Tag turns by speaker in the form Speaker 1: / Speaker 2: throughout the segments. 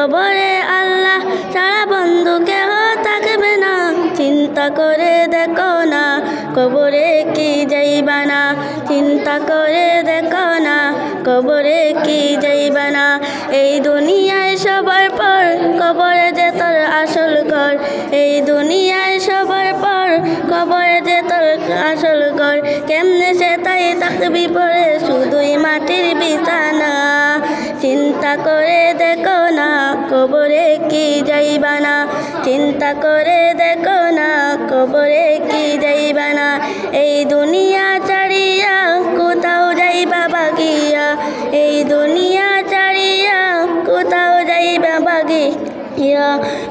Speaker 1: কবরে আল্লাহ ছাড়া বন্ধু কেহ থাকবে না। চিন্তা করে দেখো না কবরে কি যাইবা না, চিন্তা করে দেখো না কবরে কি যাইবা না। এই দুনিয়ায় সবার পর কবরে যে তোর আসল ঘর, এই দুনিয়ায় সবার পর কবরে যে তোর আসল ঘর। কেমনে সে তাই থাকবি পরে শুধুই মাটির বিছানা। চিন্তা করে দেখো না কবরে কি যাইবা না, চিন্তা করে দেখো না কবরে কি যাইবা না। এই দুনিয়া ছাড়িয়া কোথাও যাইবা বাগিয়া, এই দুনিয়া ছাড়িয়া কোথাও যাইবা বাগিয়া।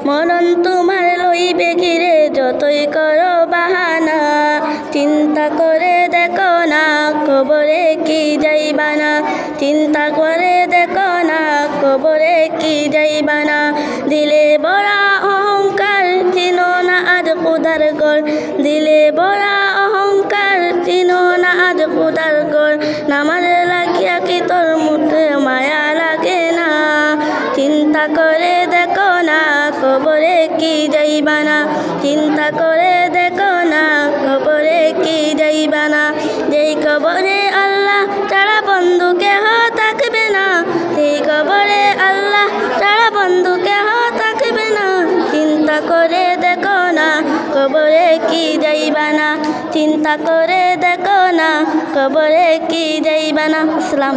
Speaker 1: মরণ তোমার লইবে ঘিরে যতই করো বাহানা। চিন্তা করে দেখো না কবরে কি যাইবা না, চিন্তা করে দেখো না কবরে কি যাইবা না। দিলে বড়া অহংকার চিনো না আজ খুদার ঘর, দিলে বড়া অহংকার চিনো না আজ খুদার ঘর। নামাজ লাগিয়া কি তোর মুঠে মায়া লাগে না। চিন্তা করে দেখো না কবরে কি যাইবা না, চিন্তা করে দেখো না কবরে কি যাইবা না। যেই কবরে আল্লাহ ছাড়া বন্ধু কেহ থাকবে না, সেই কবরে আল্লাহ ছাড়া বন্ধু কেহ থাকবে না। চিন্তা করে দেখো না কবরে কি যাইবা না, চিন্তা করে দেখো না কবরে কি যাইবা না। আসসালাম।